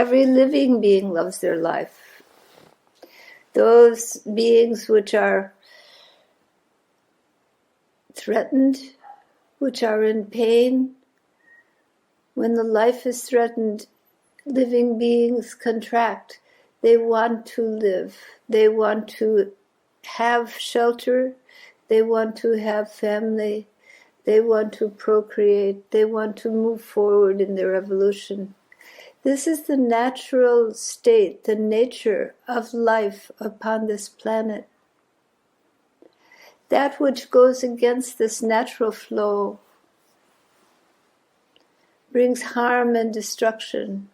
Every living being loves their life. Those beings which are threatened, which are in pain, when the life is threatened, living beings contract. They want to live. They want to have shelter. They want to have family. They want to procreate. They want to move forward in their evolution. This is the natural state, the nature of life upon this planet. That which goes against this natural flow brings harm and destruction.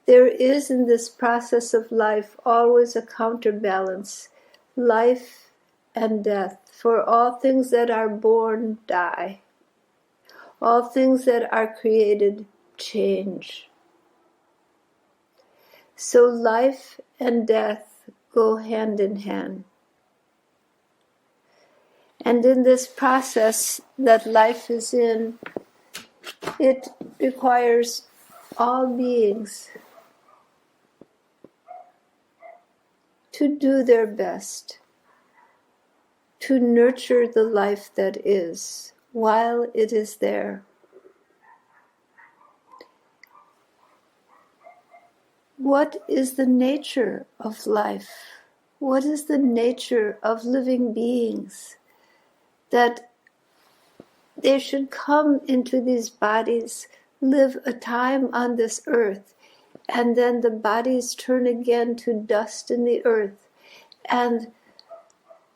There is in this process of life always a counterbalance, life and death. For all things that are born die. All things that are created change. So life and death go hand in hand. And in this process that life is in, it requires all beings to do their best, to nurture the life that is while it is there. What is the nature of life? What is the nature of living beings? That they should come into these bodies, live a time on this earth, and then the bodies turn again to dust in the earth. And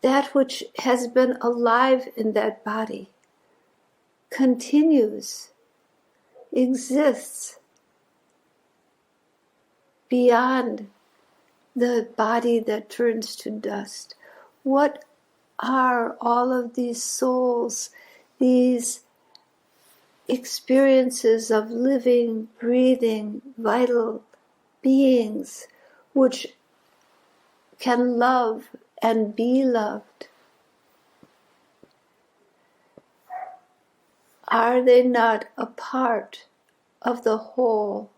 that which has been alive in that body continues, exists beyond the body that turns to dust. What are all of these souls, these experiences of living, breathing, vital beings which can love and be loved? Are they not a part of the whole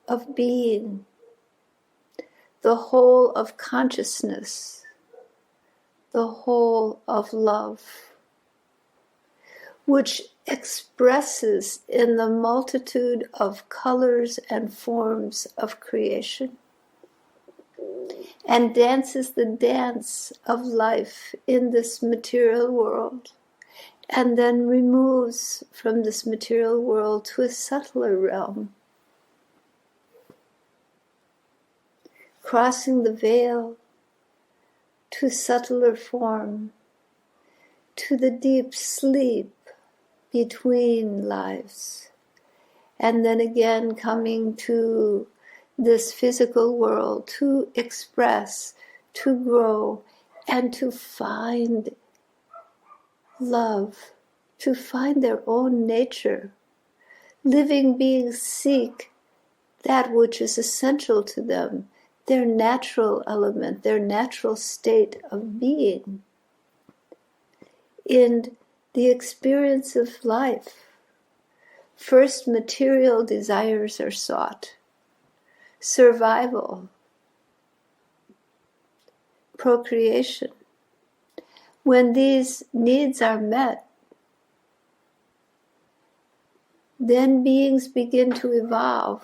of being, the whole of consciousness, the whole of love, which expresses in the multitude of colors and forms of creation, and dances the dance of life in this material world, and then removes from this material world to a subtler realm, crossing the veil to subtler form, to the deep sleep between lives, and then again coming to this physical world to express, to grow, and to find love, to find their own nature. Living beings seek that which is essential to them, their natural element, their natural state of being. In the experience of life, first material desires are sought. Survival, procreation. When these needs are met, then beings begin to evolve.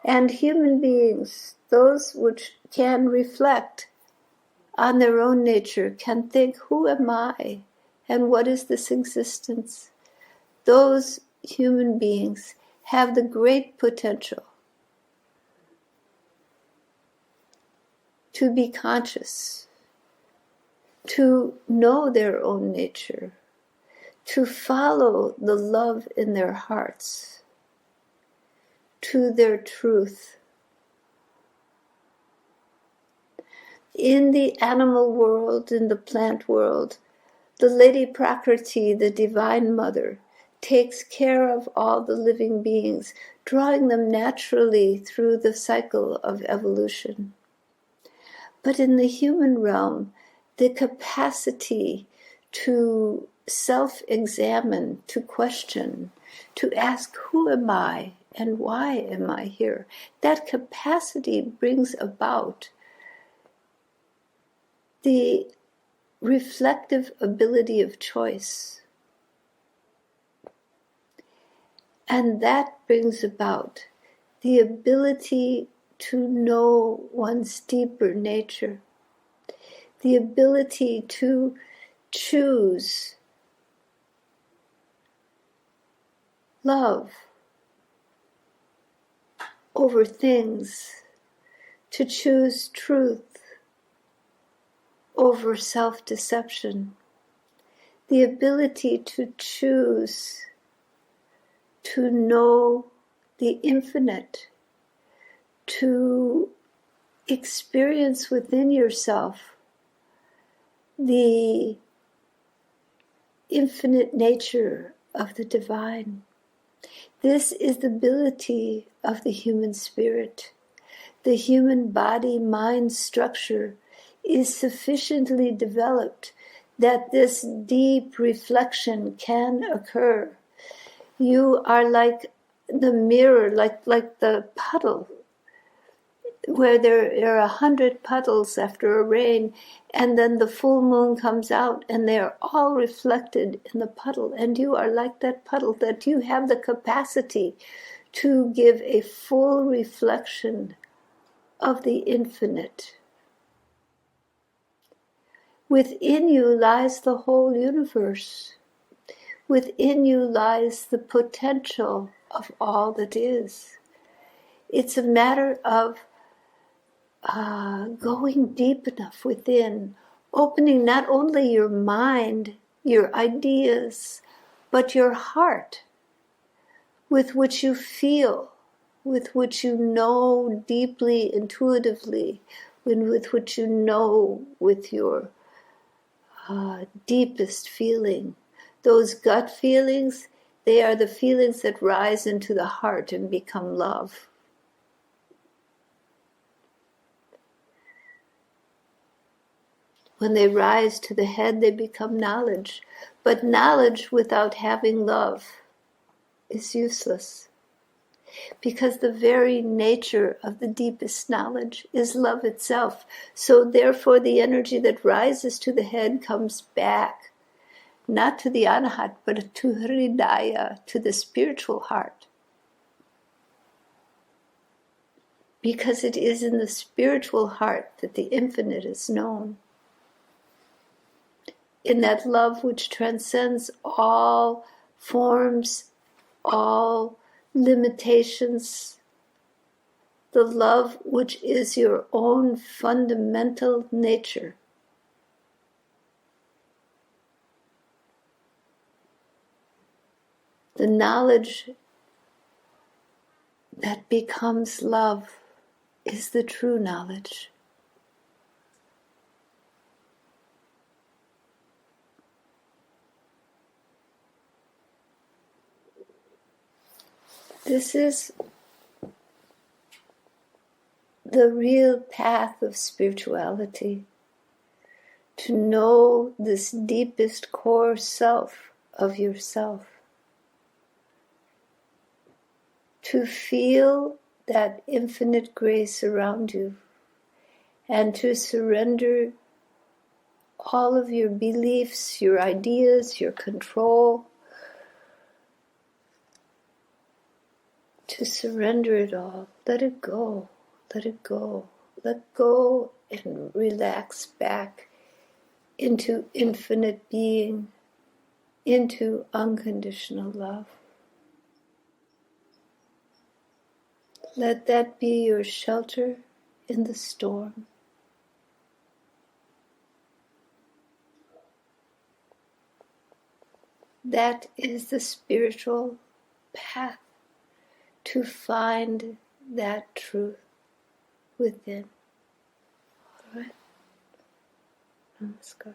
And human beings, those which can reflect on their own nature, can think, who am I? And what is this existence? Those human beings have the great potential to be conscious, to know their own nature, to follow the love in their hearts, to their truth. In the animal world, in the plant world, the Lady Prakriti, the Divine Mother, takes care of all the living beings, drawing them naturally through the cycle of evolution. But in the human realm, the capacity to self-examine, to question, to ask, who am I and why am I here? That capacity brings about the reflective ability of choice. And that brings about the ability to know one's deeper nature, the ability to choose love over things, to choose truth over self-deception, the ability to choose to know the infinite, to experience within yourself the infinite nature of the divine. This is the ability of the human spirit. The human body-mind structure is sufficiently developed that this deep reflection can occur. You are like the mirror, like the puddle, where there are 100 puddles after a rain, and then the full moon comes out, and they are all reflected in the puddle. And you are like that puddle, that you have the capacity to give a full reflection of the infinite. Within you lies the whole universe. Within you lies the potential of all that is. It's a matter of going deep enough within, opening not only your mind, your ideas, but your heart, with which you feel, with which you know deeply, intuitively, with which you know with your deepest feeling. Those gut feelings, they are the feelings that rise into the heart and become love. When they rise to the head, they become knowledge. But knowledge without having love is useless. Because the very nature of the deepest knowledge is love itself. So therefore the energy that rises to the head comes back, not to the anahat, but to hridaya, to the spiritual heart. Because it is in the spiritual heart that the infinite is known. In that love which transcends all forms, all limitations, the love which is your own fundamental nature. The knowledge that becomes love is the true knowledge. This is the real path of spirituality, to know this deepest core self of yourself, to feel that infinite grace around you, and to surrender all of your beliefs, your ideas, your control, to surrender it all. Let it go, let it go, let go and relax back into infinite being, into unconditional love. Let that be your shelter in the storm. That is the spiritual path to find that truth within. All right? Namaskar.